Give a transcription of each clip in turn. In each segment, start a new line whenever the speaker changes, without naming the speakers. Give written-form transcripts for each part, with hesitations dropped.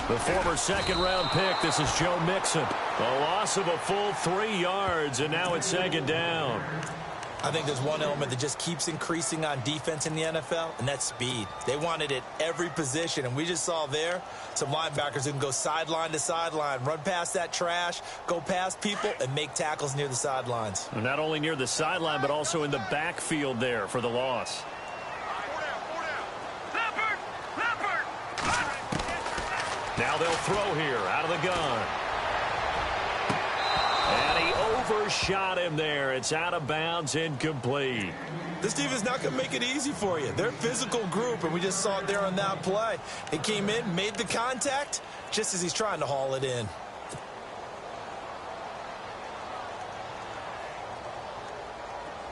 The former second-round pick, this is Joe Mixon. A loss of a full 3 yards, and now it's second down.
I think there's one element that just keeps increasing on defense in the NFL, and that's speed. They want it at every position, and we just saw there some linebackers who can go sideline to sideline, run past that trash, go past people, and make tackles near the sidelines.
And not only near the sideline, but also in the backfield there for the loss. Now they'll throw here out of the gun. And he overshot him there. It's out of bounds, incomplete.
This defense is not going to make it easy for you. They're a physical group, and we just saw it there on that play. He came in, made the contact, just as he's trying to haul it in.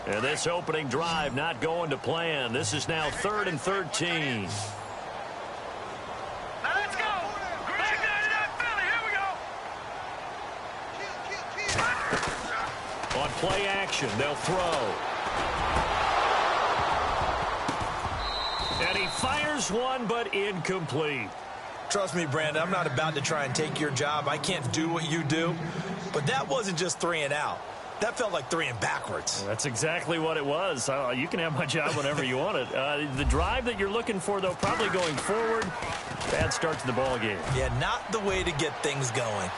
And this opening drive not going to plan. This is now 3rd and 13. On play action, they'll throw. And he fires one, but incomplete.
Trust me, Brandon, I'm not about to try and take your job. I can't do what you do. But that wasn't just 3 and out. That felt like 3 and backwards.
That's exactly what it was. You can have my job whenever you want it. The drive that you're looking for, though, probably going forward. Bad start to the ball game.
Yeah, not the way to get things going.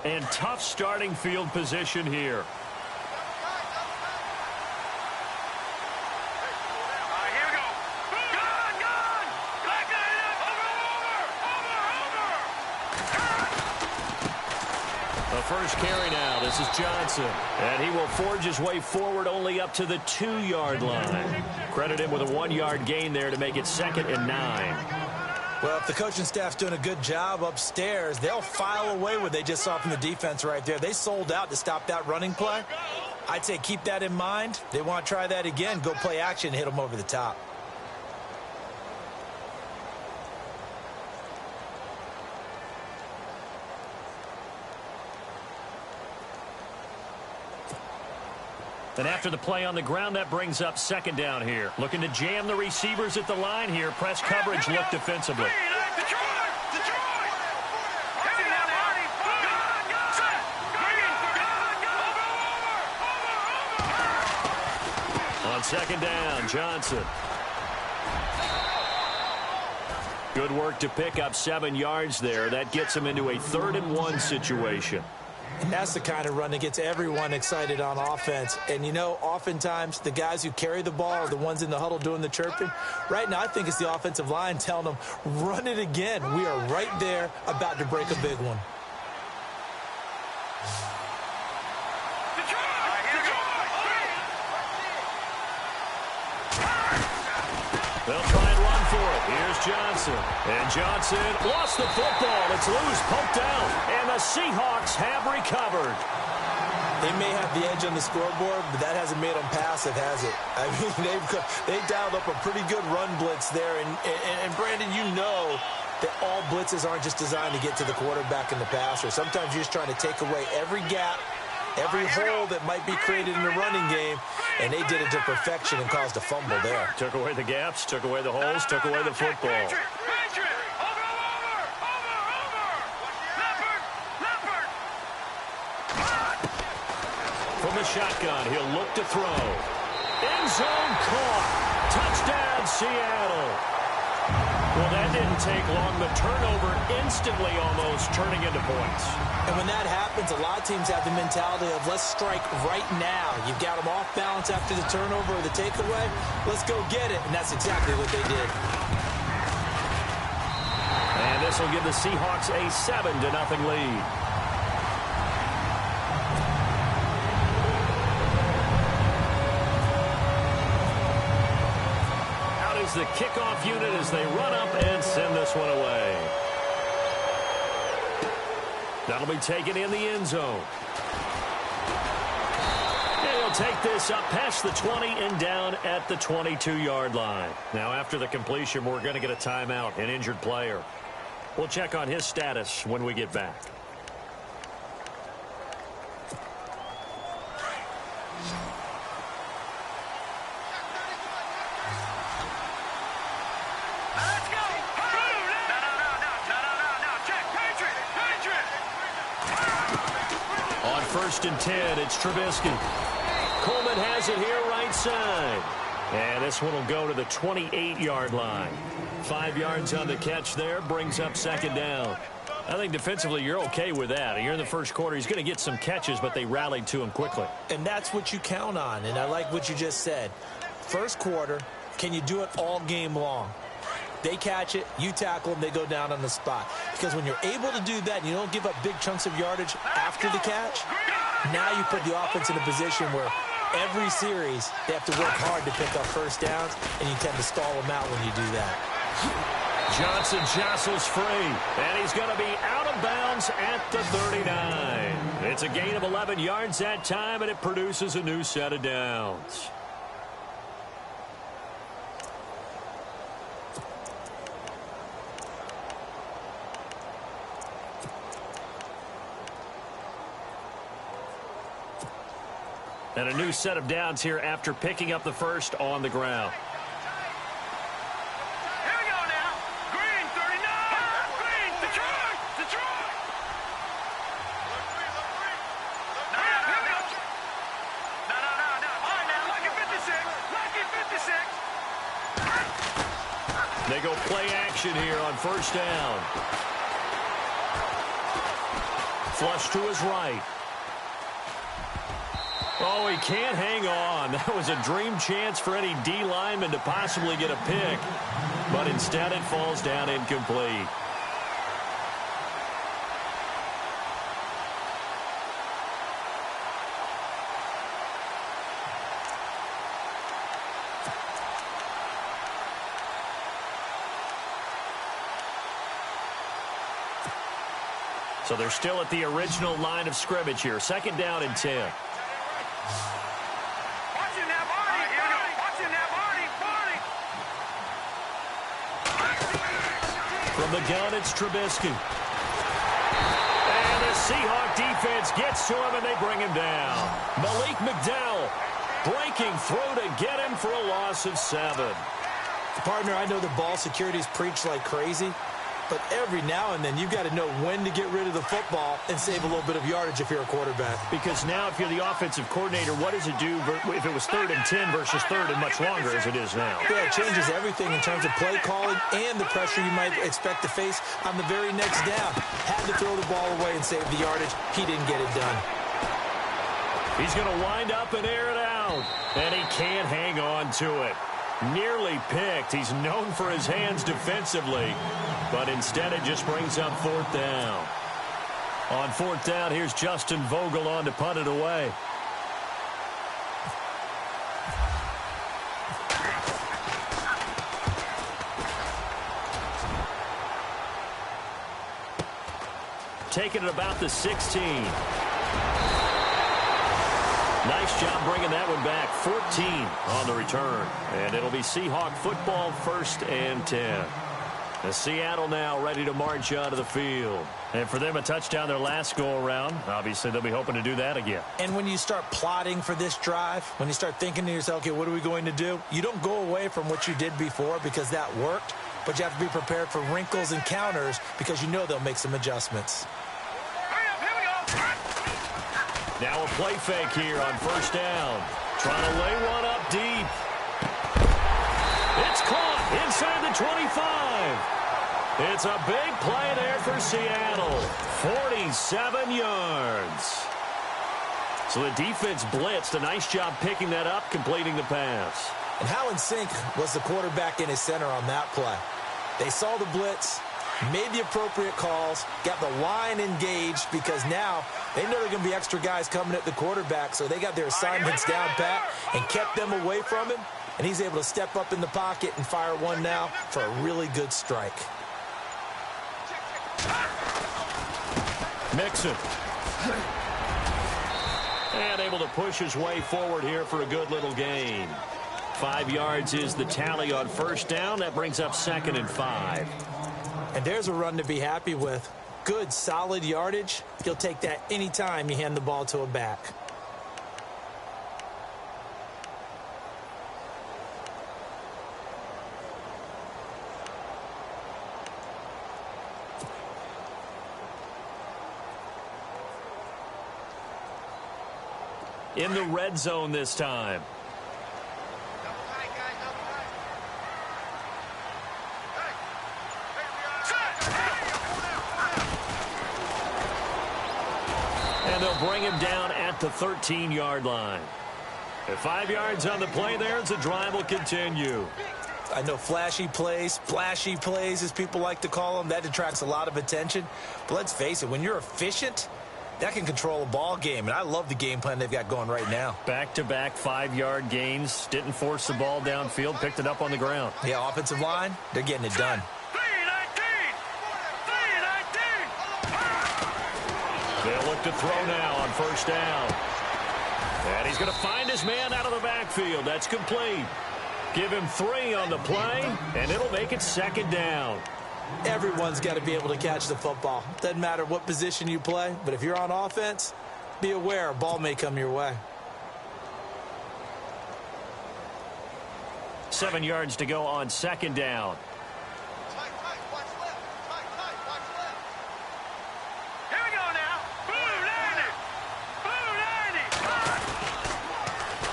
And tough starting field position here. The first carry now. This is Johnson. And he will forge his way forward only up to the 2-yard line. Credit him with a 1-yard gain there to make it 2nd and 9.
Well, if the coaching staff's doing a good job upstairs, they'll file away what they just saw from the defense right there. They sold out to stop that running play. I'd say keep that in mind. They want to try that again. Go play action, hit them over the top.
And after the play on the ground, that brings up 2nd down here. Looking to jam the receivers at the line here. Press coverage look defensively. On 2nd down, Johnson. Good work to pick up 7 yards there. That gets him into a 3rd and 1 situation.
And that's the kind of run that gets everyone excited on offense. And, you know, oftentimes the guys who carry the ball are the ones in the huddle doing the chirping. Right now, I think it's the offensive line telling them, run it again. We are right there about to break a big one.
They'll try and run for it. Here's Johnson. And Johnson lost the football. It's loose, poked out. And the Seahawks have recovered.
They may have the edge on the scoreboard, but that hasn't made them passive, has it? I mean, they've dialed up a pretty good run blitz there. And Brandon, you know that all blitzes aren't just designed to get to the quarterback and the passer. Sometimes you're just trying to take away every gap, every hole that might be created in the running game, and they did it to perfection and caused a fumble there.
Took away the gaps, took away the holes, took away the football. From the shotgun, he'll look to throw. End zone caught. Touchdown, Seattle. Well, that didn't take long. The turnover instantly almost turning into points.
And when that happens, a lot of teams have the mentality of let's strike right now. You've got them off balance after the turnover or the takeaway. Let's go get it. And that's exactly what they did.
And this will give the Seahawks a 7-0 lead. The kickoff unit as they run up and send this one away. That'll be taken in the end zone. He'll He'll take this up past the 20 and down at the 22-yard line. Now, after the completion, we're going to get a timeout, an injured player. We'll check on his status when we get back. On 1st and 10, it's Trubisky. Coleman has it here right side. And this one will go to the 28-yard line. 5 yards on the catch there, brings up 2nd down. I think defensively you're okay with that. You're in the first quarter. He's going to get some catches, but they rallied to him quickly.
And that's what you count on, and I like what you just said. First quarter, can you do it all game long? They catch it, you tackle them, they go down on the spot. Because when you're able to do that and you don't give up big chunks of yardage after the catch, now you put the offense in a position where every series they have to work hard to pick up first downs, and you tend to stall them out when you do that.
Johnson jostles free, and he's going to be out of bounds at the 39. It's a gain of 11 yards that time, and it produces a new set of downs. And a new set of downs here after picking up the first on the ground.
Here we go now. Green, 39. Green, Detroit. Detroit. Look green. No. All right, now, lucky 56. Lucky 56.
They go play action here on 1st down. Flush to his right. Oh, he can't hang on. That was a dream chance for any D lineman to possibly get a pick. But instead it falls down incomplete. So they're still at the original line of scrimmage here. 2nd down and 10. From the gun, it's Trubisky. And the Seahawk defense gets to him, and they bring him down. Malik McDowell breaking through to get him for a loss of 7.
Partner, I know the ball security is preached like crazy, but every now and then you've got to know when to get rid of the football and save a little bit of yardage if you're a quarterback.
Because now if you're the offensive coordinator, what does it do if it was 3rd and 10 versus 3rd and much longer as it is now?
Yeah, it changes everything in terms of play calling and the pressure you might expect to face on the very next down. Had to throw the ball away and save the yardage. He didn't get it done.
He's going to wind up and air it out. And he can't hang on to it. Nearly picked. He's known for his hands defensively. But instead it just brings up 4th down. On 4th down, here's Justin Vogel on to punt it away. Taking it about the 16. Nice job bringing that one back. 14 on the return. And it'll be Seahawk football, 1st and 10. The Seattle now ready to march onto the field. And for them, a touchdown their last go-around. Obviously, they'll be hoping to do that again.
And when you start plotting for this drive, when you start thinking to yourself, okay, what are we going to do? You don't go away from what you did before because that worked, but you have to be prepared for wrinkles and counters because you know they'll make some adjustments.
Now a play fake here on 1st down. Trying to lay one up deep. It's caught inside the 25. It's a big play there for Seattle. 47 yards. So the defense blitzed. A nice job picking that up, completing the pass.
And how in sync was the quarterback and his center on that play? They saw the blitz, made the appropriate calls, got the line engaged because now they know there are going to be extra guys coming at the quarterback, so they got their assignments down pat and kept them away from him, and he's able to step up in the pocket and fire one now for a really good strike.
Mixon. And able to push his way forward here for a good little gain. 5 yards is the tally on first down. That brings up 2nd and 5.
And there's a run to be happy with. Good, solid yardage. He'll take that anytime you hand the ball to a back.
In the red zone this time. And they'll bring him down at the 13-yard line. At 5 yards on the play there, as the drive will continue.
I know flashy plays, splashy plays, as people like to call them, that attracts a lot of attention. But let's face it, when you're efficient, that can control a ball game, and I love the game plan they've got going right now.
Back-to-back 5-yard gains. Didn't force the ball downfield. Picked it up on the ground.
Yeah, offensive line, they're getting it done.
They'll look to throw now on first down. And he's going to find his man out of the backfield. That's complete. Give him 3 on the play, and it'll make it 2nd down.
Everyone's got to be able to catch the football. Doesn't matter what position you play, but if you're on offense, be aware a ball may come your way.
7 yards to go on 2nd down.
Here we go now. Blue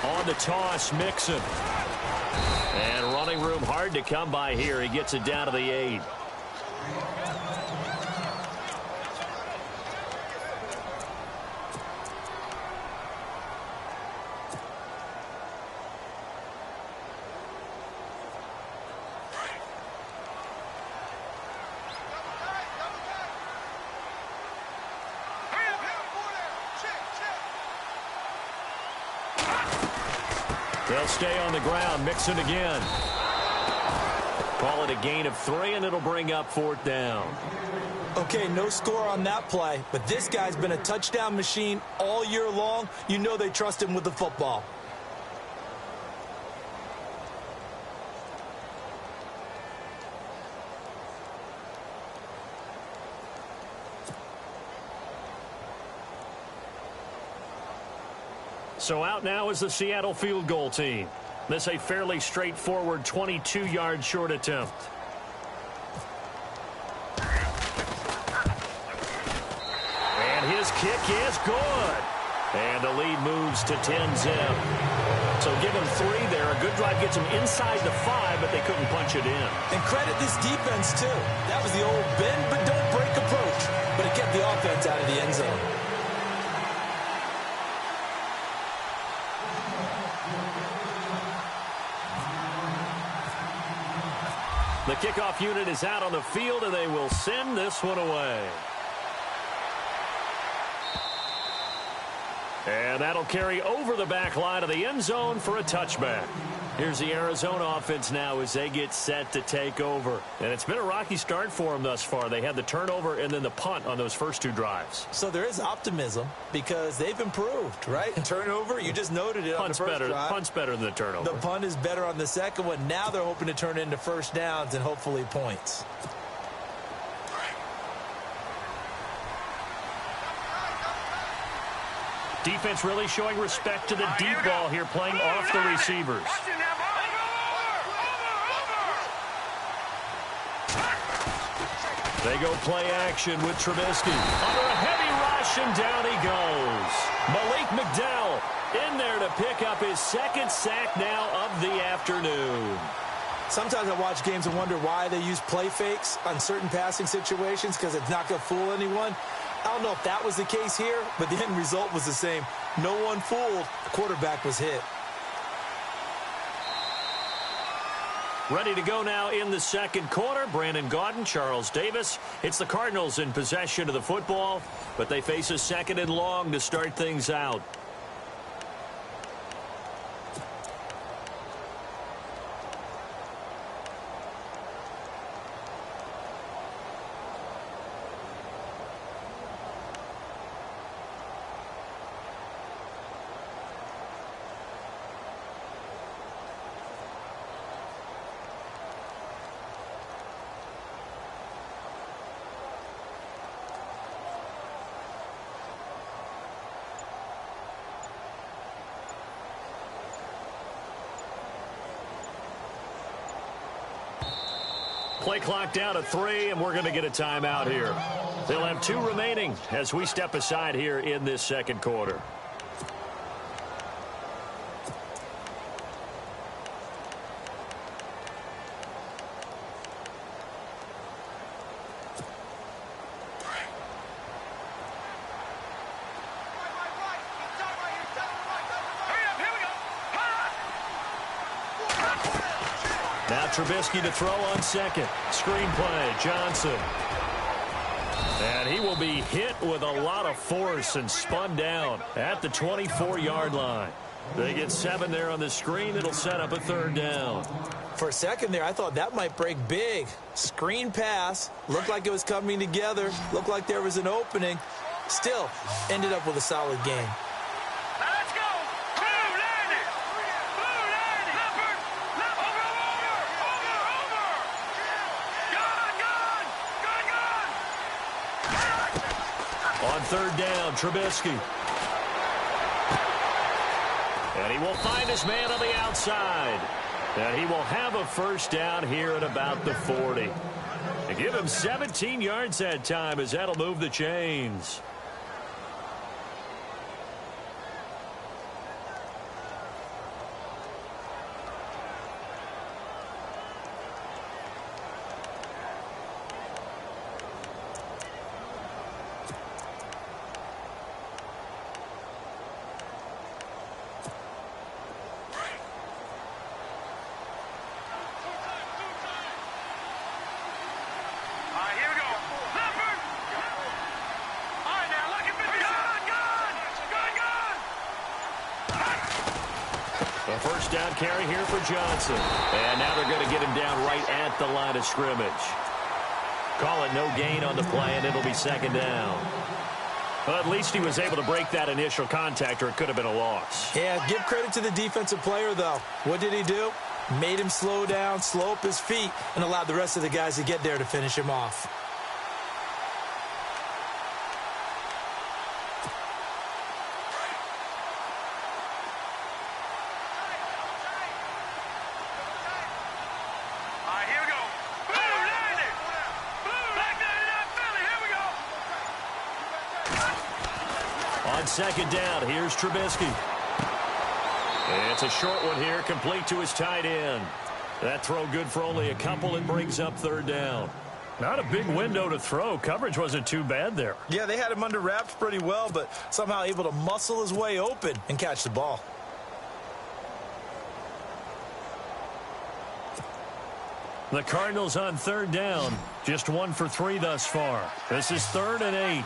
90.
On the toss, Mixon. And running room hard to come by here. He gets it down to the 8. They'll stay on the ground. Mixon again. Call it a gain of 3, and it'll bring up 4th down.
Okay, no score on that play, but this guy's been a touchdown machine all year long. You know they trust him with the football.
So out now is the Seattle field goal team. This a fairly straightforward 22-yard short attempt. And his kick is good. And the lead moves to 10-zip. So give him 3 there. A good drive gets him inside the 5, but they couldn't punch it in.
And credit this defense, too. That was the old bend but don't break approach. But it kept the offense out of the end zone.
The kickoff unit is out on the field, and they will send this one away. And that'll carry over the back line of the end zone for a touchback. Here's the Arizona offense now as they get set to take over. And it's been a rocky start for them thus far. They had the turnover and then the punt on those first 2 drives.
So there is optimism because they've improved, right? Turnover, you just noted it on the first drive.
Punt's better than the turnover.
The punt is better on the second one. Now they're hoping to turn into first downs and hopefully points.
Defense really showing respect to the deep ball here, playing off the receivers. They go play action with Trubisky. Under a heavy rush, and down he goes. Malik McDowell in there to pick up his 2nd sack now of the afternoon.
Sometimes I watch games and wonder why they use play fakes on certain passing situations because it's not going to fool anyone. I don't know if that was the case here, but the end result was the same. No one fooled. The quarterback was hit.
Ready to go now in the second quarter. Brandon Gaudin, Charles Davis. It's the Cardinals in possession of the football, but they face a 2nd and long to start things out. Play clock down at 3, and we're going to get a timeout here. They'll have 2 remaining as we step aside here in this second quarter. Now Trubisky to throw on second. Screen play, Johnson. And he will be hit with a lot of force and spun down at the 24-yard line. They get 7 there on the screen. It'll set up a 3rd down.
For a second there, I thought that might break big. Screen pass. Looked like it was coming together. Looked like there was an opening. Still, ended up with a solid game.
Let's go. Blue landed. Blue landed. Leopard. Over. Gone.
On 3rd down, Trubisky. And he will find his man on the outside. And he will have a 1st down here at about the 40. They give him 17 yards that time as that'll move the chains. A 1st down carry here for Johnson. And now they're going to get him down right at the line of scrimmage. Call it no gain on the play, and it'll be 2nd down. Well, at least he was able to break that initial contact, or it could have been a loss.
Yeah, give credit to the defensive player, though. What did he do? Made him slow down, slow up his feet, and allowed the rest of the guys to get there to finish him off.
On 2nd down, here's Trubisky. It's a short one here, complete to his tight end. That throw good for only a couple. It brings up 3rd down. Not a big window to throw. Coverage wasn't too bad there.
Yeah, they had him under wraps pretty well, but somehow able to muscle his way open and catch the ball.
The Cardinals on 3rd down. Just 1 for 3 thus far. This is 3rd and 8.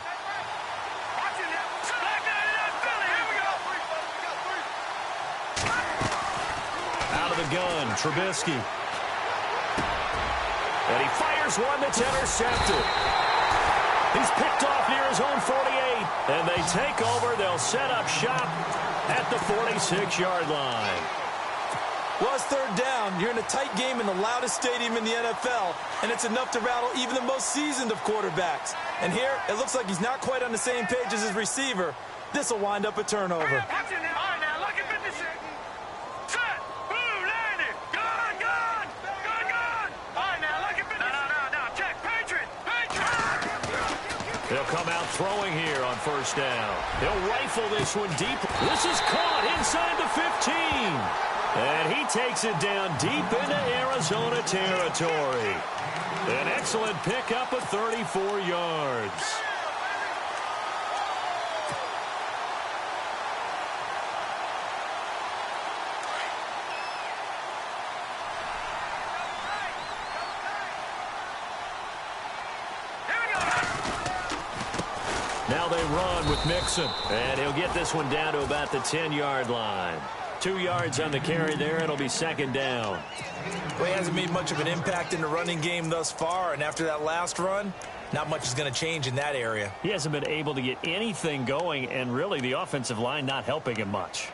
Out of the gun, Trubisky. And he fires one that's intercepted. He's picked off near his own 48. And they take over. They'll set up shop at the 46-yard line.
Well, it's 3rd down. You're in a tight game in the loudest stadium in the NFL, and it's enough to rattle even the most seasoned of quarterbacks. And here, it looks like he's not quite on the same page as his receiver. This will wind up a turnover.
They'll come out throwing here on 1st down. He'll rifle this one deep. This is caught inside the 15. And he takes it down deep into Arizona territory. An excellent pickup of 34 yards. Now they run with Mixon. And he'll get this one down to about the 10-yard line. 2 yards on the carry there. It'll be 2nd down.
Well, he hasn't made much of an impact in the running game thus far, and after that last run, not much is going to change in that area.
He hasn't been able to get anything going, and really the offensive line not helping him much.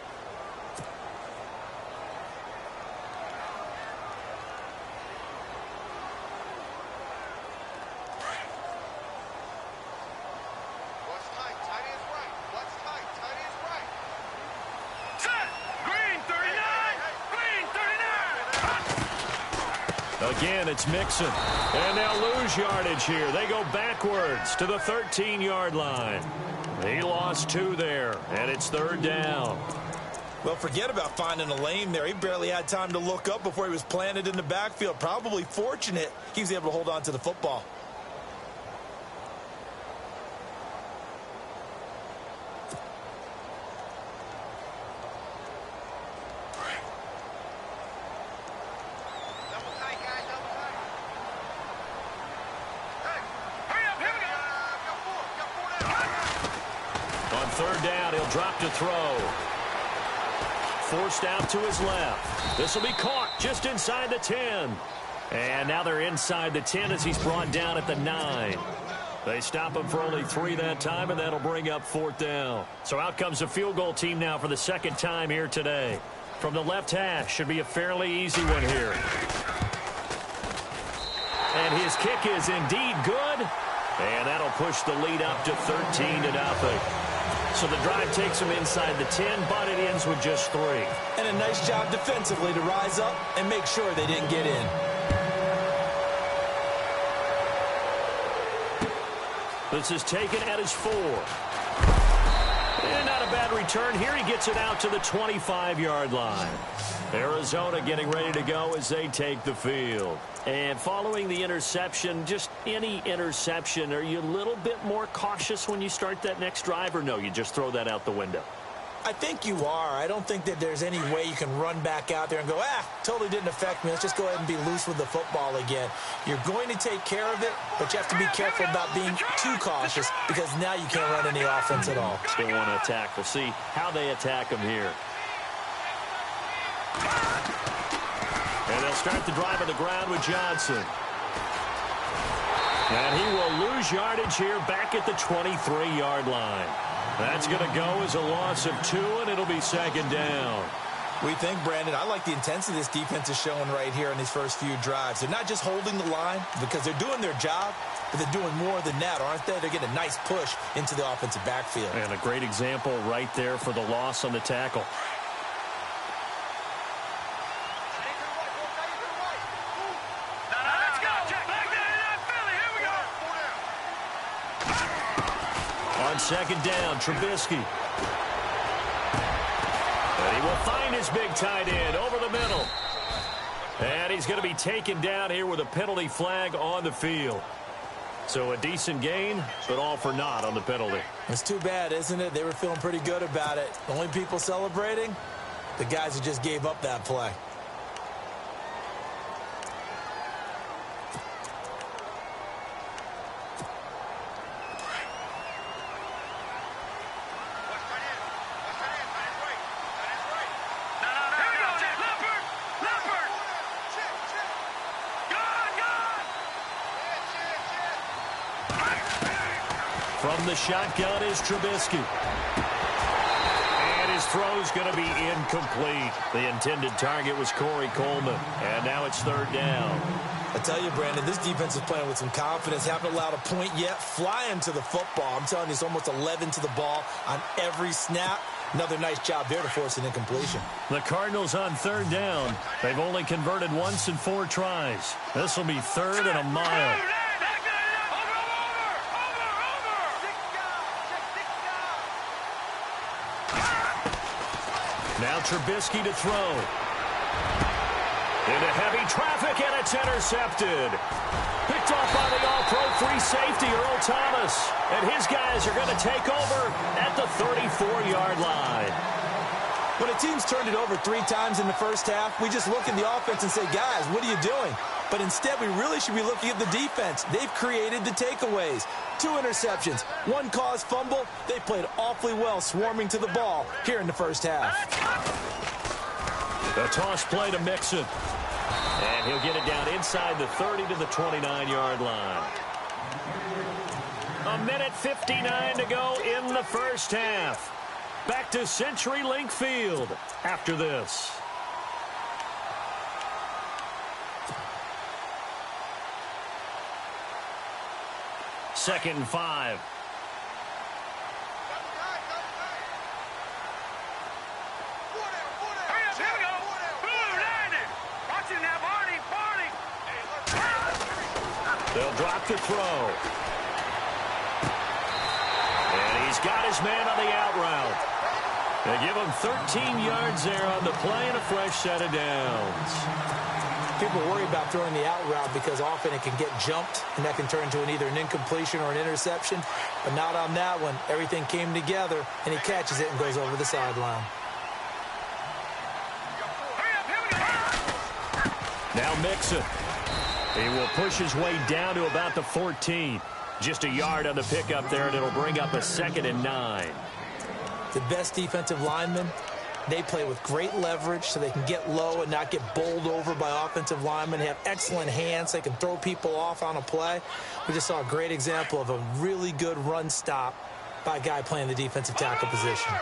Again, it's Mixon. And they'll lose yardage here. They go backwards to the 13-yard line. He lost 2 there, and it's 3rd down.
Well, forget about finding a lane there. He barely had time to look up before he was planted in the backfield. Probably fortunate he was able to hold on to the football.
On 3rd down, he'll drop to throw. Forced out to his left. This will be caught just inside the 10. And now they're inside the 10 as he's brought down at the 9. They stop him for only 3 that time, and that'll bring up 4th down. So out comes the field goal team now for the 2nd time here today. From the left hash, should be a fairly easy one here. And his kick is indeed good. And that'll push the lead up to 13-0. So the drive takes him inside the 10, but it ends with just 3.
And a nice job defensively to rise up and make sure they didn't get in.
This is taken at his 4. And not a bad return here. He gets it out to the 25-yard line. Arizona getting ready to go as they take the field. And following the interception, just any interception, are you a little bit more cautious when you start that next drive, or no, you just throw that out the window?
I think you are. I don't think that there's any way you can run back out there and go, totally didn't affect me. Let's just go ahead and be loose with the football again. You're going to take care of it, but you have to be careful about being too cautious because now you can't run any offense at all.
Still want to attack. We'll see how they attack him here. And they'll start the drive on the ground with Johnson. And he will lose yardage here back at the 23-yard line. That's going to go as a loss of 2, and it'll be 2nd down.
We think, Brandon, I like the intensity this defense is showing right here in these first few drives. They're not just holding the line because they're doing their job, but they're doing more than that, aren't they? They're getting a nice push into the offensive backfield.
And a great example right there for the loss on the tackle. On 2nd down, Trubisky. And he will find his big tight end over the middle. And he's going to be taken down here with a penalty flag on the field. So a decent gain, but all for naught on the penalty.
It's too bad, isn't it? They were feeling pretty good about it. The only people celebrating, the guys who just gave up that play.
From the shotgun is Trubisky. And his throw's going to be incomplete. The intended target was Corey Coleman. And now it's 3rd down.
I tell you, Brandon, this defense is playing with some confidence. Haven't allowed a point yet. Flying to the football. I'm telling you, it's almost 11 to the ball on every snap. Another nice job there to force an incompletion.
The Cardinals on 3rd down. They've only converted once in 4 tries. This will be 3rd and a mile. Now Trubisky to throw. Into heavy traffic, and it's intercepted. Picked off by the all-pro free safety, Earl Thomas. And his guys are going to take over at the 34-yard line.
When a team's turned it over 3 times in the first half, we just look at the offense and say, guys, what are you doing? But instead, we really should be looking at the defense. They've created the takeaways. 2 interceptions, 1 caused fumble. They played awfully well swarming to the ball here in the first half.
The toss play to Mixon. And he'll get it down inside the 30 to the 29-yard line. 1:59 to go in the first half. Back to CenturyLink Field after this. Second and 5. They'll drop the throw. And he's got his man on the out route. They give him 13 yards there on the play and a fresh set of downs.
People worry about throwing the out route because often it can get jumped, and that can turn into either an incompletion or an interception. But not on that one. Everything came together, and he catches it and goes over the sideline.
Now Mixon. He will push his way down to about the 14. Just a yard on the pickup there, and it'll bring up a 2nd and 9.
The best defensive linemen, they play with great leverage so they can get low and not get bowled over by offensive linemen. They have excellent hands. They can throw people off on a play. We just saw a great example of a really good run stop by a guy playing the defensive tackle position.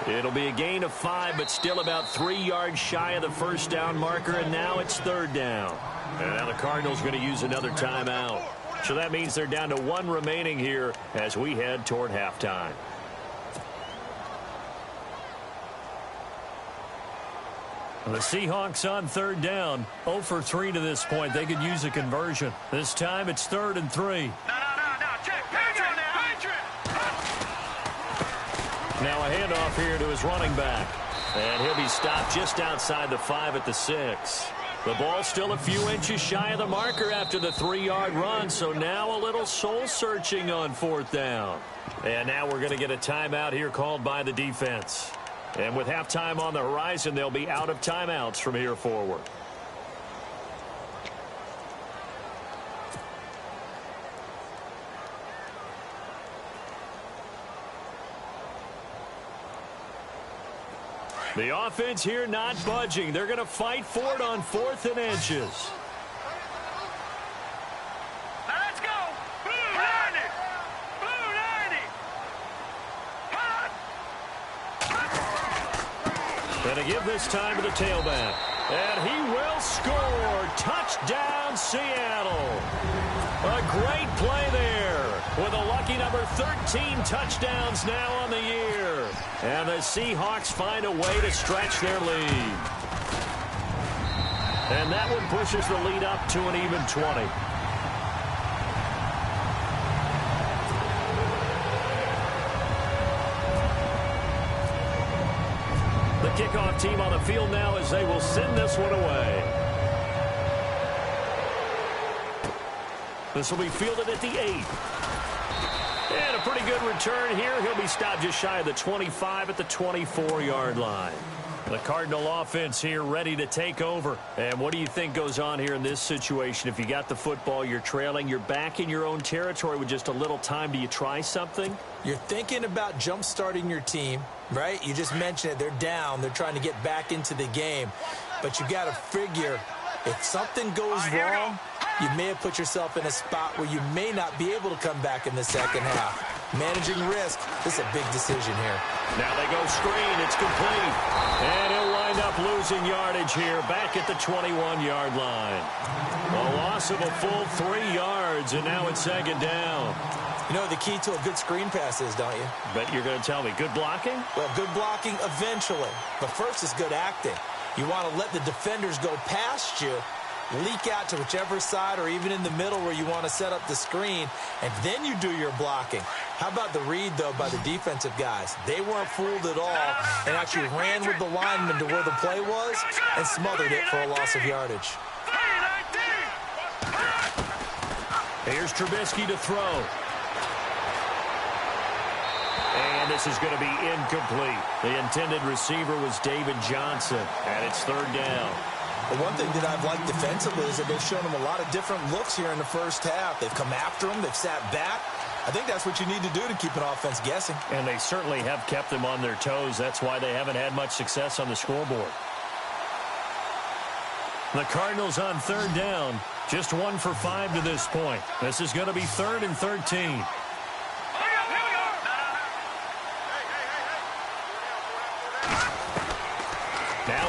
It'll be a gain of 5, but still about 3 yards shy of the first down marker, and now it's 3rd down. And now the Cardinals going to use another timeout. So that means they're down to 1 remaining here as we head toward halftime. The Seahawks on 3rd down, 0 for 3 to this point. They could use a conversion. This time it's 3rd and 3. Now a handoff here to his running back. And he'll be stopped just outside the 5 at the 6. The ball still a few inches shy of the marker after the 3-yard run, so now a little soul-searching on 4th down. And now we're going to get a timeout here called by the defense. And with halftime on the horizon, they'll be out of timeouts from here forward. The offense here not budging. They're going to fight for it on 4th and inches.
Now let's go. Blue 90. Blue 90.
And to give this time to the tailback. And he will score. Touchdown, Seattle. A great play there with a lucky number 13 touchdowns now on the year. And the Seahawks find a way to stretch their lead. And that one pushes the lead up to an even 20. The kickoff team on the field now as they will send this one away. This will be fielded at the 8. And a pretty good return here. He'll be stopped just shy of the 25 at the 24-yard line. The Cardinal offense here ready to take over. And what do you think goes on here in this situation? If you got the football, you're trailing, you're back in your own territory with just a little time. Do you try something?
You're thinking about jump-starting your team, right? You just mentioned it. They're down. They're trying to get back into the game. But you got to figure if something goes wrong, you may have put yourself in a spot where you may not be able to come back in the second half. Managing risk, this is a big decision here.
Now they go screen. It's complete. And he'll wind up losing yardage here back at the 21-yard line. A loss of a full 3 yards, and now it's 2nd down.
You know what the key to a good screen pass is, don't you?
Bet you're going to tell me. Good blocking?
Well, good blocking eventually. But first is good acting. You want to let the defenders go past you, leak out to whichever side or even in the middle where you want to set up the screen, and then you do your blocking. How about the read, though, by the defensive guys? They weren't fooled at all and actually ran with the lineman to where the play was and smothered it for a loss of yardage.
Here's Trubisky to throw. And this is going to be incomplete. The intended receiver was David Johnson, and it's 3rd down.
The one thing that I've liked defensively is that they've shown them a lot of different looks here in the first half. They've come after them. They've sat back. I think that's what you need to do to keep an offense guessing.
And they certainly have kept them on their toes. That's why they haven't had much success on the scoreboard. The Cardinals on 3rd down. Just 1 for 5 to this point. This is going to be 3rd and 13.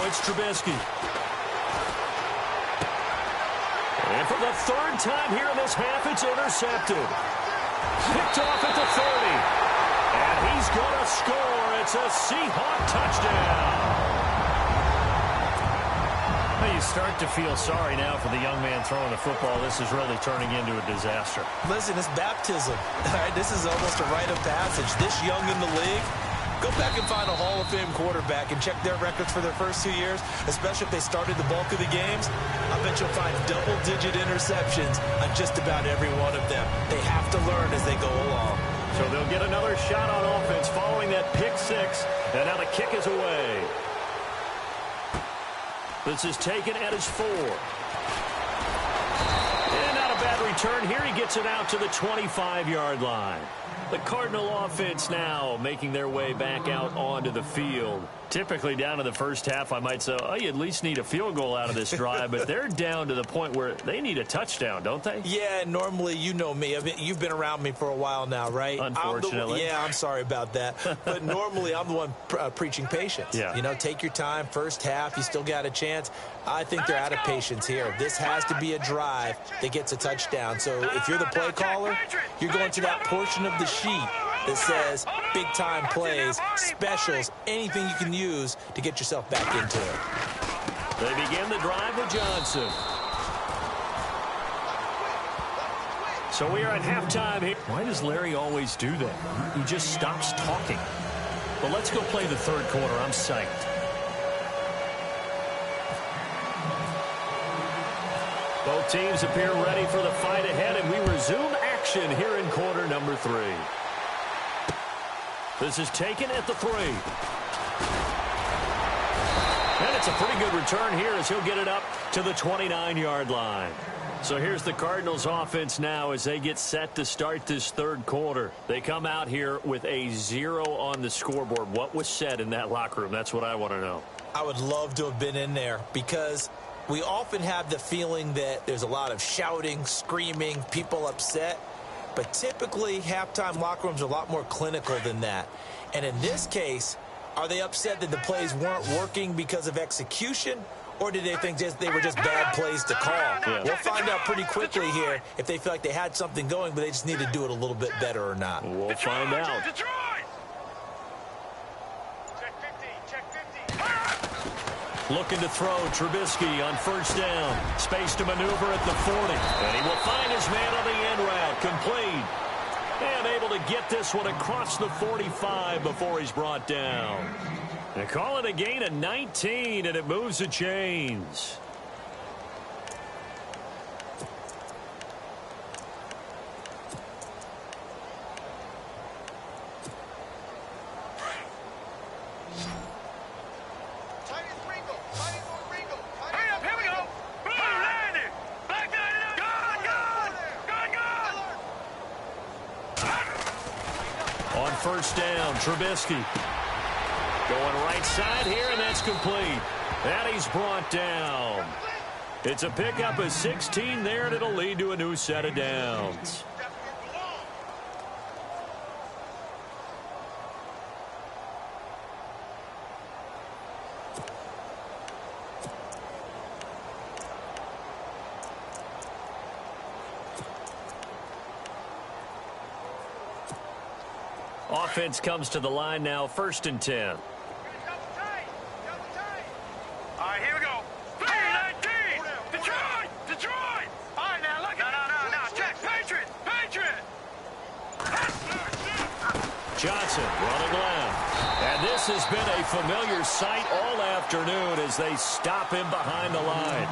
it's Trubisky. And for the third time here in this half, it's intercepted. Picked off at the 30. And he's going to score. It's a Seahawk touchdown. Well, you start to feel sorry now for the young man throwing the football. This is really turning into a disaster.
Listen, it's baptism. All right, this is almost a rite of passage. This young in the league, go back and find a Hall of Fame quarterback and check their records for their first 2 years, especially if they started the bulk of the games. I bet you'll find double-digit interceptions on just about every one of them. They have to learn as they go along.
So they'll get another shot on offense following that pick six. And now the kick is away. This is taken at his 4. And not a bad return here. He gets it out to the 25-yard line. The Cardinal offense now making their way back out onto the field. Typically down to the first half, I might say, oh, you at least need a field goal out of this drive, but they're down to the point where they need a touchdown, don't they?
Yeah, normally, you know me. You've been around me for a while now, right?
Unfortunately.
I'm sorry about that. But normally, I'm the one preaching patience.
Yeah.
You know, take your time. First half, you still got a chance. I think they're out of patience here. This has to be a drive that gets a touchdown. So if you're the play caller, you're going to that portion of the sheet that says big-time plays, specials, anything you can use to get yourself back into it.
They begin the drive with Johnson. So we are at halftime here. Why does Larry always do that? He just stops talking. But let's go play the third quarter. I'm psyched. Both teams appear ready for the fight ahead, and we resume action here in quarter number 3. This is taken at the 3. And it's a pretty good return here as he'll get it up to the 29-yard line. So here's the Cardinals offense now as they get set to start this third quarter. They come out here with a 0 on the scoreboard. What was said in that locker room? That's what I want to know.
I would love to have been in there because we often have the feeling that there's a lot of shouting, screaming, people upset. But typically, halftime locker rooms are a lot more clinical than that. And in this case, are they upset that the plays weren't working because of execution? Or did they think they were just bad plays to call?
Yeah.
We'll find out pretty quickly here if they feel like they had something going, but they just need to do it a little bit better or not.
We'll find out. Looking to throw, Trubisky on first down. Space to maneuver at the 40. And he will find his man on the end route. Complete. And able to get this one across the 45 before he's brought down. They call it a gain of 19, and it moves the chains. On first down, Trubisky going right side here, and that's complete. And he's brought down. It's a pickup of 16 there, and it'll lead to a new set of downs. Offense comes to the line now, 1st and 10.
All right, here we go. 3-19. Detroit. All right, now look. No. Check. Patriot.
Johnson running left. And this has been a familiar sight all afternoon as they stop him behind the line.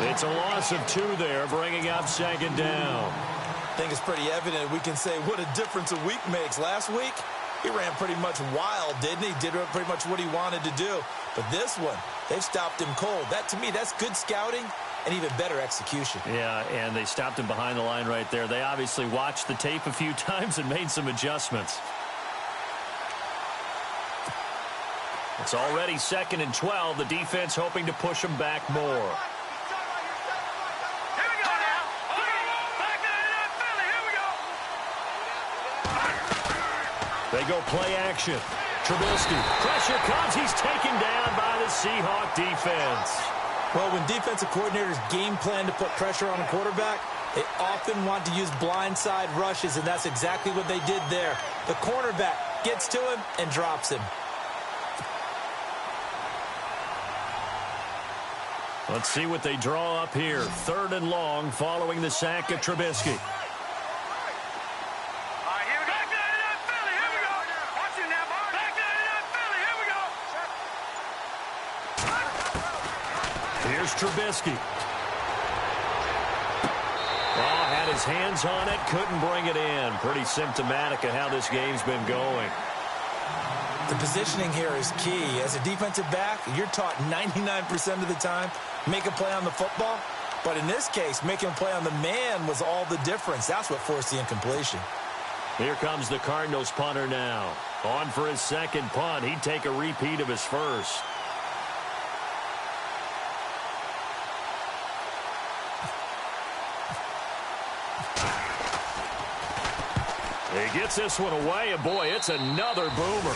It's a loss of 2 there, bringing up 2nd down.
I think it's pretty evident we can say what a difference a week makes. Last week, he ran pretty much wild, didn't he? Did pretty much what he wanted to do. But this one, they've stopped him cold. That, to me, that's good scouting and even better execution.
Yeah, and they stopped him behind the line right there. They obviously watched the tape a few times and made some adjustments. It's already 2nd and 12. The defense hoping to push him back more. They go play action. Trubisky. Pressure comes. He's taken down by the Seahawk defense.
Well, when defensive coordinators game plan to put pressure on a quarterback, they often want to use blindside rushes, and that's exactly what they did there. The cornerback gets to him and drops him.
Let's see what they draw up here. 3rd and long following the sack of Trubisky. Here's Trubisky. Oh, had his hands on it, couldn't bring it in. Pretty symptomatic of how this game's been going.
The positioning here is key. As a defensive back, you're taught 99% of the time, make a play on the football. But in this case, making a play on the man was all the difference. That's what forced the incompletion.
Here comes the Cardinals punter now. On for his second punt. He'd take a repeat of his first. He gets this one away, and boy, it's another boomer.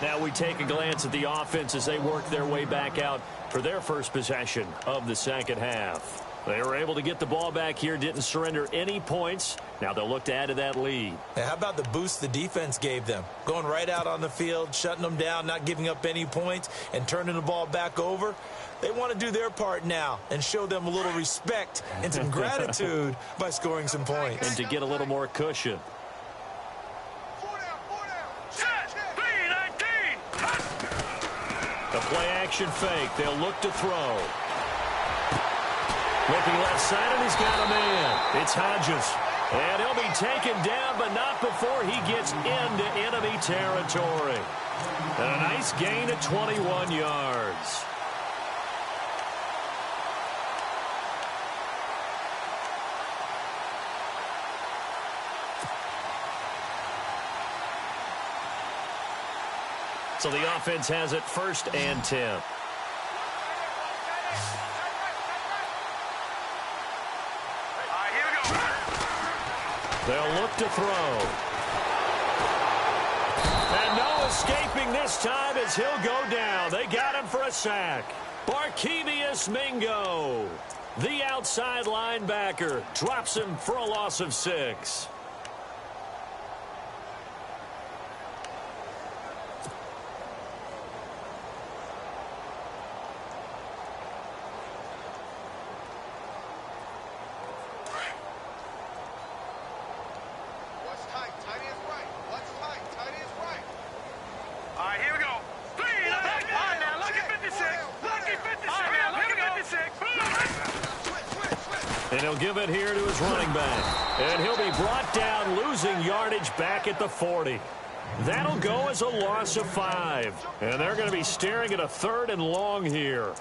Now we take a glance at the offense as they work their way back out for their first possession of the second half. They were able to get the ball back here, didn't surrender any points. Now they'll look to add to that lead.
Now, how about the boost the defense gave them? Going right out on the field, shutting them down, not giving up any points, and turning the ball back over. They want to do their part now and show them a little respect and some gratitude by scoring some points.
And to get a little more cushion. The play-action fake. They'll look to throw. Looking left side, and he's got a man. It's Hodges. And he'll be taken down, but not before he gets into enemy territory. And a nice gain of 21 yards. So the offense has it 1st and 10. They'll look to throw. And no escaping this time as he'll go down. They got him for a sack. Barkevious Mingo, the outside linebacker, drops him for a loss of 6. And he'll give it here to his running back. And he'll be brought down, losing yardage back at the 40. That'll go as a loss of 5. And they're going to be staring at a 3rd and long here.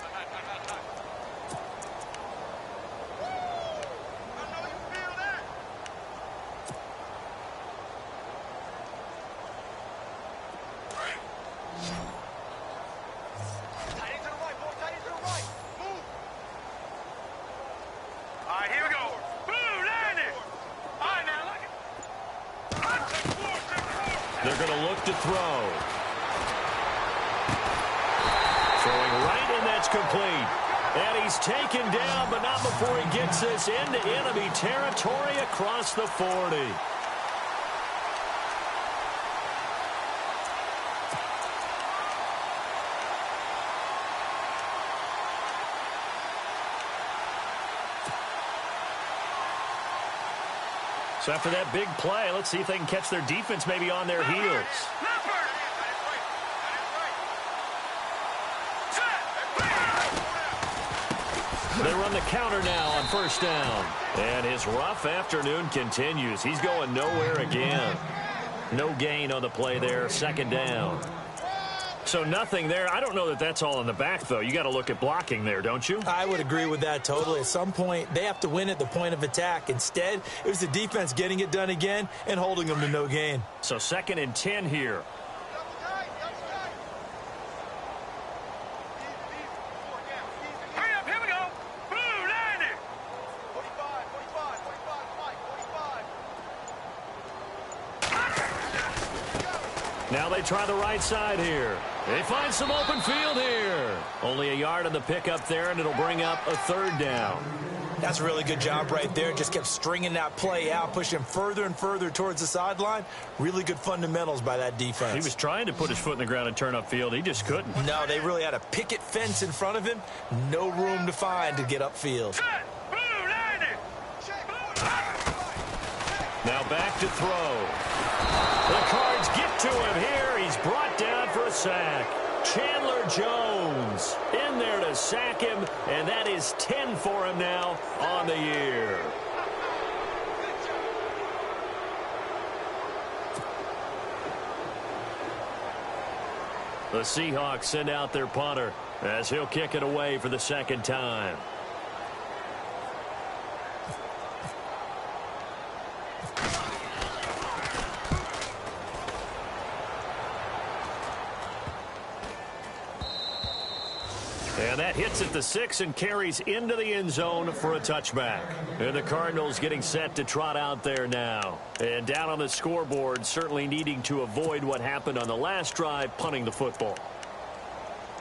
They're going to look to throw. Throwing right, and that's complete. And he's taken down, but not before he gets this into enemy territory across the 40. So after that big play, let's see if they can catch their defense maybe on their heels. They run the counter now on 1st down. And his rough afternoon continues. He's going nowhere again. No gain on the play there, 2nd down. So nothing there. I don't know that that's all in the back, though. You got to look at blocking there, don't you?
I would agree with that totally. At some point, they have to win at the point of attack. Instead, it was the defense getting it done again and holding them to no gain.
So 2nd and 10 here. Now they try the right side here. They find some open field here. Only a yard on the pickup there, and it'll bring up a third down.
That's a really good job right there. Just kept stringing that play out, pushing further and further towards the sideline. Really good fundamentals by that defense.
He was trying to put his foot in the ground and turn upfield. He just couldn't.
No, they really had a picket fence in front of him. No room to find to get upfield.
Now back to throw. The Cards get to him here. He's brought down for a sack. Chandler Jones in there to sack him, and that is 10 for him now on the year. The Seahawks send out their punter as he'll kick it away for the second time. And that hits at the 6 and carries into the end zone for a touchback. And the Cardinals getting set to trot out there now. And down on the scoreboard, certainly needing to avoid what happened on the last drive, punting the football.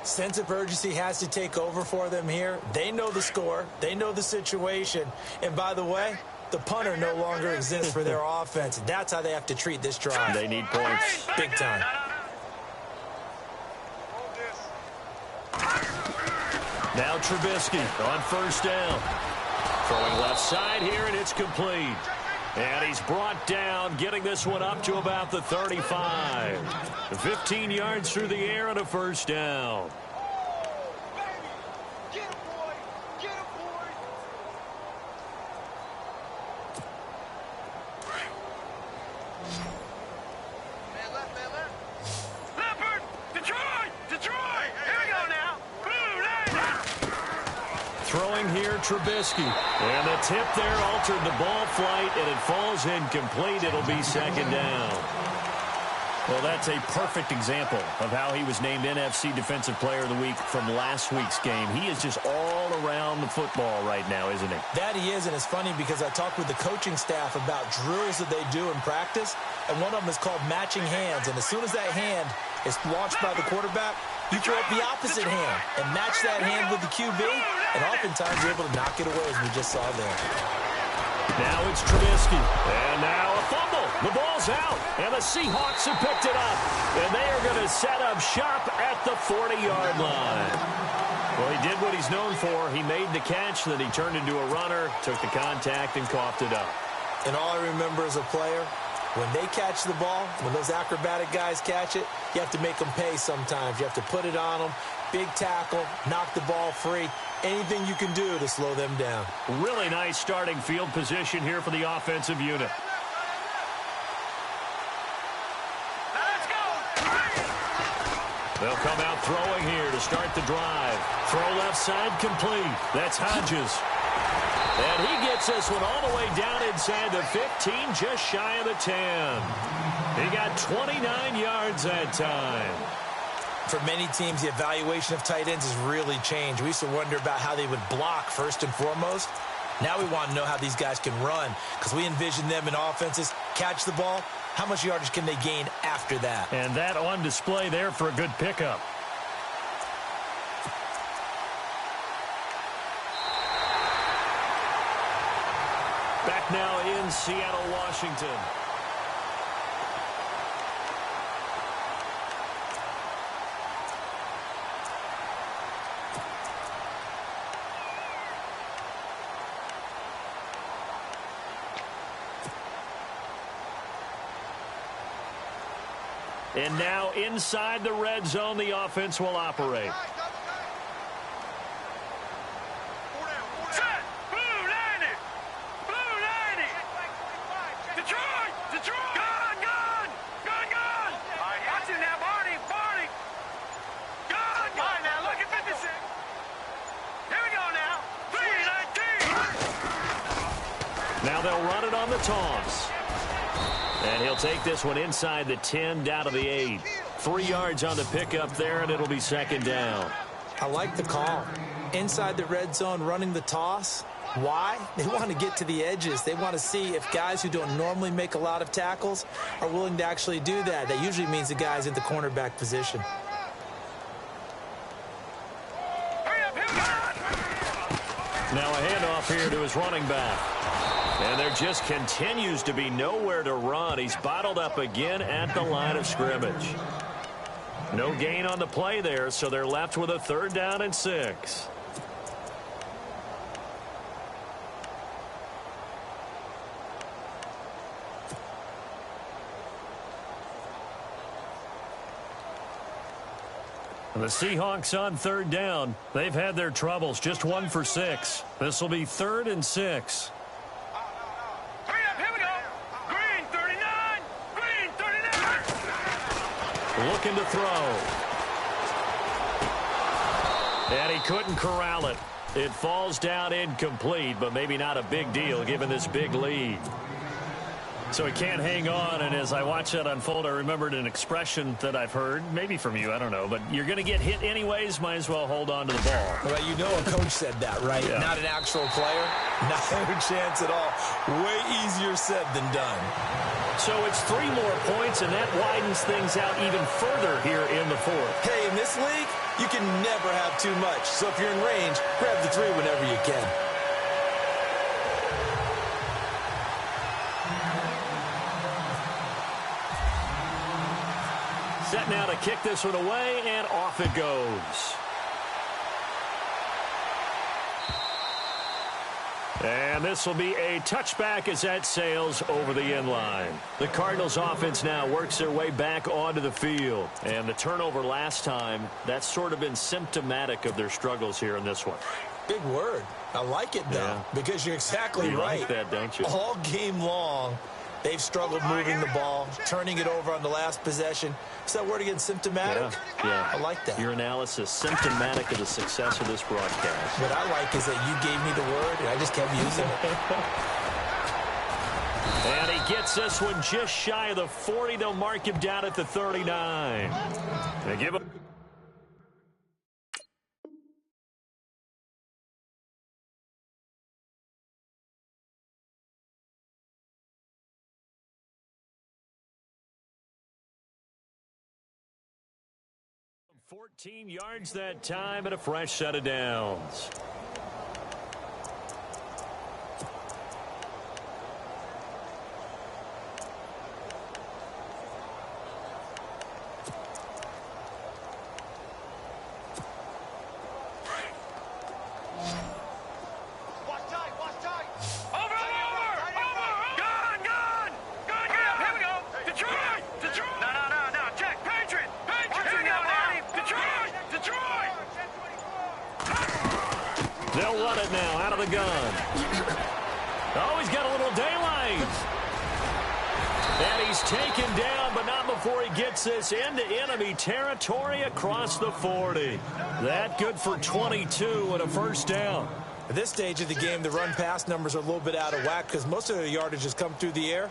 Sense of urgency has to take over for them here. They know the score. They know the situation. And by the way, the punter no longer exists for their offense. That's how they have to treat this drive.
They need points.
Big time.
Now Trubisky on first down. Throwing left side here, and it's complete. And he's brought down, getting this one up to about the 35. 15 yards through the air and a first down. Throwing here, Trubisky. And the tip there altered the ball flight, and it falls incomplete. It'll be second down. Well, that's a perfect example of how he was named NFC Defensive Player of the Week from last week's game. He is just all around the football right now, isn't he?
That he is, and it's funny because I talked with the coaching staff about drills that they do in practice, and one of them is called matching hands. And as soon as that hand is launched by the quarterback, you throw up the opposite hand and match that hand with the QB, and oftentimes you're able to knock it away, as we just saw there.
Now it's Trubisky. And now a fumble. The ball's out. And the Seahawks have picked it up. And they are going to set up shop at the 40-yard line. Well, he did what he's known for. He made the catch, then he turned into a runner, took the contact, and coughed it up.
And all I remember as a player, when they catch the ball, when those acrobatic guys catch it, you have to make them pay sometimes. You have to put it on them, big tackle, knock the ball free. Anything you can do to slow them down.
Really nice starting field position here for the offensive unit.
Let's go!
They'll come out throwing here to start the drive. Throw left side complete. That's Hodges. And he gets this one all the way down inside the 15, just shy of the 10. He got 29 yards that time.
For many teams, the evaluation of tight ends has really changed. We used to wonder about how they would block first and foremost. Now we want to know how these guys can run, because we envision them in offenses catch the ball. How much yardage can they gain after that?
And that on display there for a good pickup. Back now in Seattle, Washington. And now inside the red zone, the offense will operate.
Set! Blue 90! Blue 90! Detroit! Detroit! Gun! Gun! Gun! Gun! Watch it now, Barney! Barney! Gun! All right, now look at 56. Here we go now. 3-19.
Now they'll run it on the toss. And he'll take this one inside the 10, down to the 8. 3 yards on the pickup there, and it'll be second down.
I like the call. Inside the red zone, running the toss. Why? They want to get to the edges. They want to see if guys who don't normally make a lot of tackles are willing to actually do that. That usually means the guy's in the cornerback position.
Now a handoff here to his running back. And there just continues to be nowhere to run. He's bottled up again at the line of scrimmage. No gain on the play there, so they're left with a 3rd down and 6. The Seahawks on 3rd down. They've had their troubles. Just 1 for 6. This will be 3rd and 6.
Here we go. Green 39. Green 39.
Looking to throw. And he couldn't corral it. It falls down incomplete, but maybe not a big deal given this big lead. So he can't hang on, and as I watch that unfold, I remembered an expression that I've heard, maybe from you, I don't know, but you're going to get hit anyways, might as well hold on to the ball.
Well, you know a coach said that, right?
Yeah.
Not an actual player. Not a chance at all. Way easier said than done.
So it's 3 more points, and that widens things out even further here in the 4th.
Hey, in this league, you can never have too much. So if you're in range, grab the 3 whenever you can.
Set now to kick this one away, and off it goes. And this will be a touchback as that sails over the end line. The Cardinals offense now works their way back onto the field. And the turnover last time, that's sort of been symptomatic of their struggles here in this one.
Big word. I like it, though, because you're exactly
you
right.
Like that, don't you?
All game long, they've struggled moving the ball, turning it over on the last possession. Is that word again, symptomatic?
Yeah.
I like that.
Your analysis, symptomatic of the success of this broadcast.
What I like is that you gave me the word, and I just kept using it.
And he gets this one just shy of the 40. They'll mark him down at the 39. They give him. $14 yards that time and a fresh set of downs. They'll run it now out of the gun. Oh, he's got a little daylight. And he's taken down, but not before he gets this into enemy territory across the 40. That good for 22 and a first down.
At this stage of the game, the run-pass numbers are a little bit out of whack because most of the yardage has come through the air.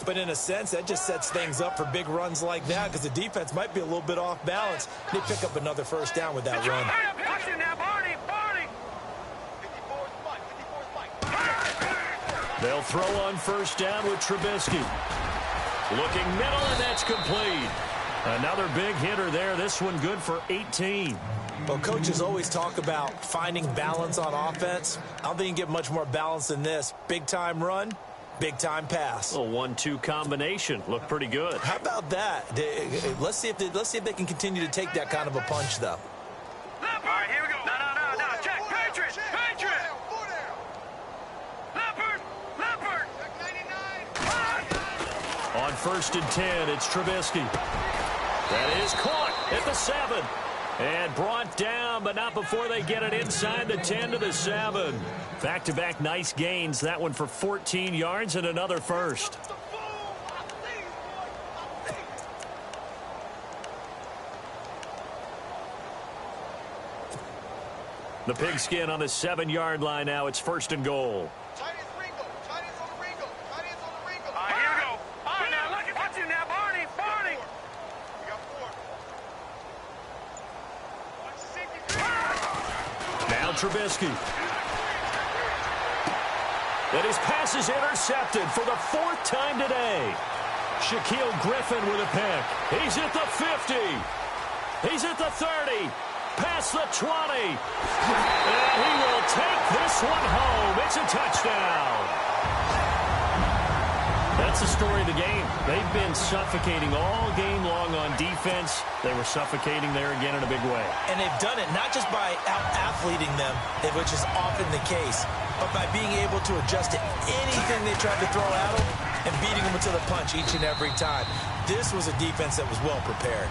But in a sense, that just sets things up for big runs like that because the defense might be a little bit off balance. They pick up another first down with that run.
They'll throw on first down with Trubisky. Looking middle, and that's complete. Another big hitter there. This one good for 18.
Well, coaches always talk about finding balance on offense. I don't think you can get much more balance than this. Big-time run, big-time pass.
A 1-2 combination. Looked pretty good.
How about that? Let's see if they can continue to take that kind of a punch, though.
All right, here we go. No. Check. Patriots. Leopard.
On first and 10, it's Trubisky. That is caught at the 7. And brought down, but not before they get it inside the 10 to the 7. Back-to-back nice gains. That one for 14 yards and another first. The pigskin on the 7-yard line now. It's first and goal. Trubisky. And his pass is intercepted for the 4th time today. Shaquille Griffin with a pick. He's at the 50. He's at the 30. Past the 20. And he will take this one home. It's a touchdown. That's the story of the game. They've been suffocating all game long on defense. They were suffocating there again in a big way.
And they've done it not just by out-athleting them, which is often the case, but by being able to adjust to anything they tried to throw at them and beating them to the punch each and every time. This was a defense that was well prepared.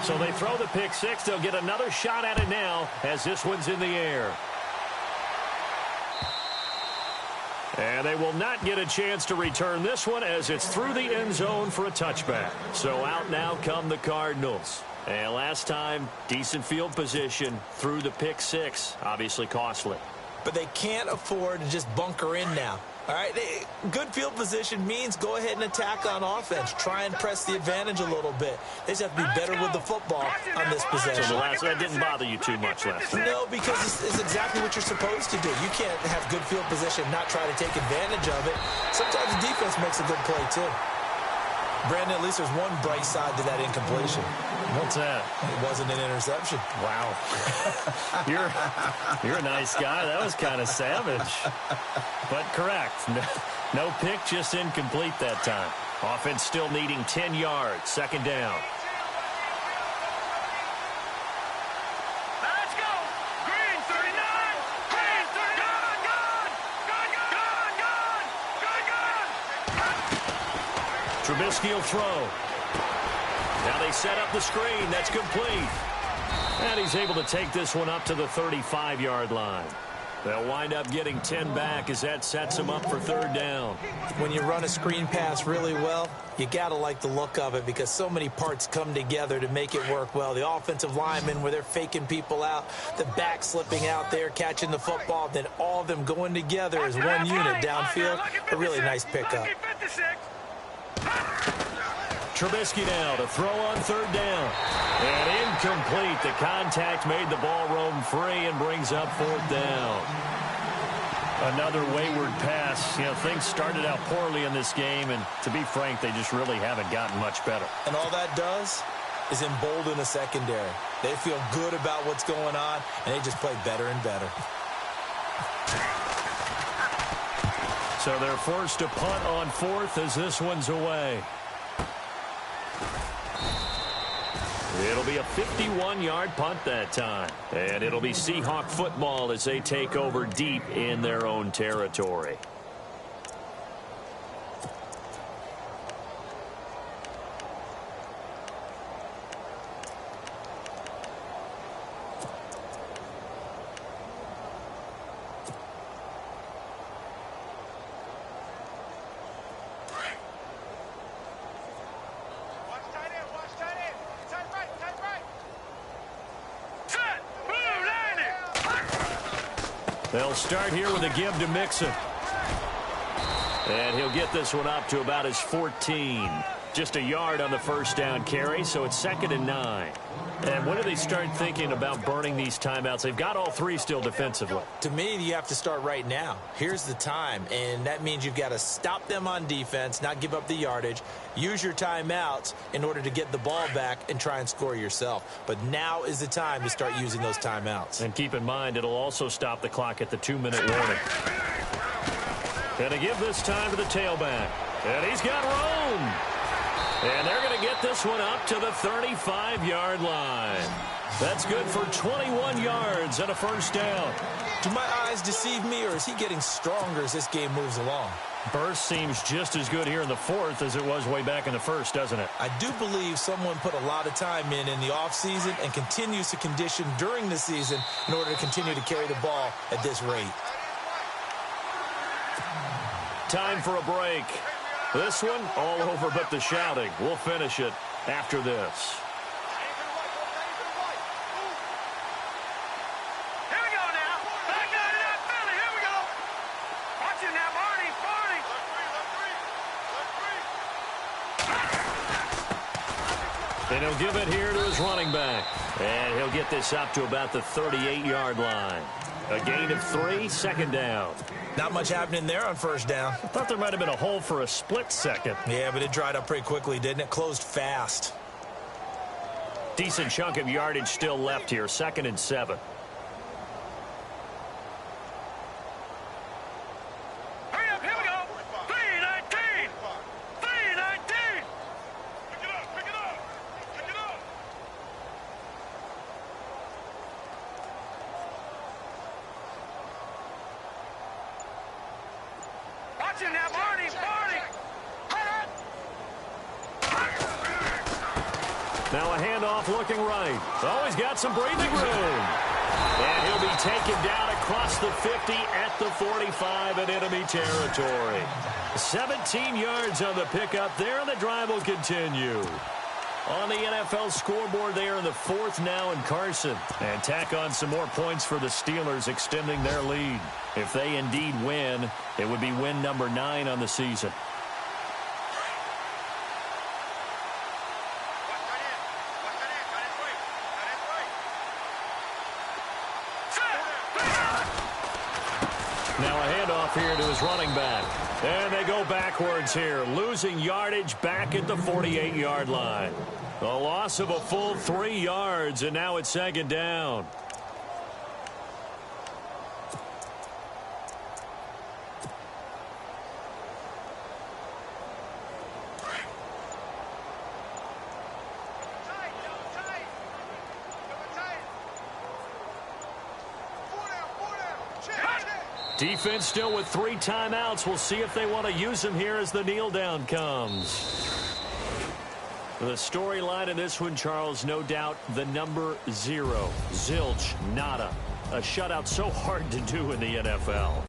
So they throw the pick six. They'll get another shot at it now as this one's in the air. And they will not get a chance to return this one as it's through the end zone for a touchback. So out now come the Cardinals. And last time, decent field position through the pick six. Obviously costly.
But they can't afford to just bunker in now. All right, good field position means go ahead and attack on offense. Try and press the advantage a little bit. They just have to be better with the football on this possession.
So that didn't bother you too much last time?
No, because it's exactly what you're supposed to do. You can't have good field position and not try to take advantage of it. Sometimes the defense makes a good play, too. Brandon, at least there's one bright side to that incompletion.
What's that?
It wasn't an interception.
Wow. You're a nice guy. That was kind of savage. But correct. No pick, just incomplete that time. Offense still needing 10 yards. 2nd down.
Let's go. Green 39. Green 39. Gone.
Trubisky will throw. Now they set up the screen. That's complete. And he's able to take this one up to the 35-yard line. They'll wind up getting 10 back as that sets them up for 3rd down.
When you run a screen pass really well, you got to like the look of it because so many parts come together to make it work well. The offensive linemen where they're faking people out, the back slipping out there, catching the football, then all of them going together as one unit downfield. A really nice pickup.
Trubisky now to throw on 3rd down. And incomplete. The contact made the ball roam free and brings up 4th down. Another wayward pass. You know, things started out poorly in this game, and to be frank, they just really haven't gotten much better.
And all that does is embolden the secondary. They feel good about what's going on, and they just play better and better.
So they're forced to punt on 4th as this one's away. It'll be a 51-yard punt that time. And it'll be Seahawk football as they take over deep in their own territory. They'll start here with a give to Mixon. And he'll get this one up to about his 14. Just a yard on the 1st down carry, so it's 2nd and 9. And when do they start thinking about burning these timeouts? They've got all 3 still defensively.
To me, you have to start right now. Here's the time, and that means you've got to stop them on defense, not give up the yardage, use your timeouts in order to get the ball back and try and score yourself. But now is the time to start using those timeouts.
And keep in mind, it'll also stop the clock at the 2-minute warning. Gonna give this time to the tailback. And he's got room. And they're going to get this one up to the 35-yard line. That's good for 21 yards and a 1st down.
Do my eyes deceive me, or is he getting stronger as this game moves along?
Burst seems just as good here in the 4th as it was way back in the 1st, doesn't it?
I do believe someone put a lot of time in the offseason and continues to condition during the season in order to continue to carry the ball at this rate.
time for a break. This one, all over but the shouting. We'll finish it after this.
Here we go now. Back out of that belly. Here we go. Watch it now, Barney. Barney.
And he'll give it here to his running back. And he'll get this up to about the 38-yard line. A gain of 3, second down.
Not much happening there on first down.
I thought there might have been a hole for a split second.
Yeah, but it dried up pretty quickly, didn't it? Closed fast.
Decent chunk of yardage still left here, 2nd and 7.
Hurry up. Here we go. 3:19. 3:19. Pick it up. Pick it up. Pick it up. Watch it now, Barney. Barney.
Now a handoff looking right. Oh, he's got some breathing room. And he'll be taken down across the 50 at the 45 in enemy territory. 17 yards on the pickup there, and the drive will continue. On the NFL scoreboard there in the 4th now in Carson. And tack on some more points for the Steelers, extending their lead. If they indeed win, it would be win number 9 on the season. Now a handoff here to his running back. And they go backwards here, losing yardage back at the 48-yard line. A loss of a full 3 yards, and now it's 2nd down. Defense still with 3 timeouts. We'll see if they want to use them here as the kneel down comes. The storyline in this one, Charles, no doubt the number 0. Zilch, nada. A shutout so hard to do in the NFL.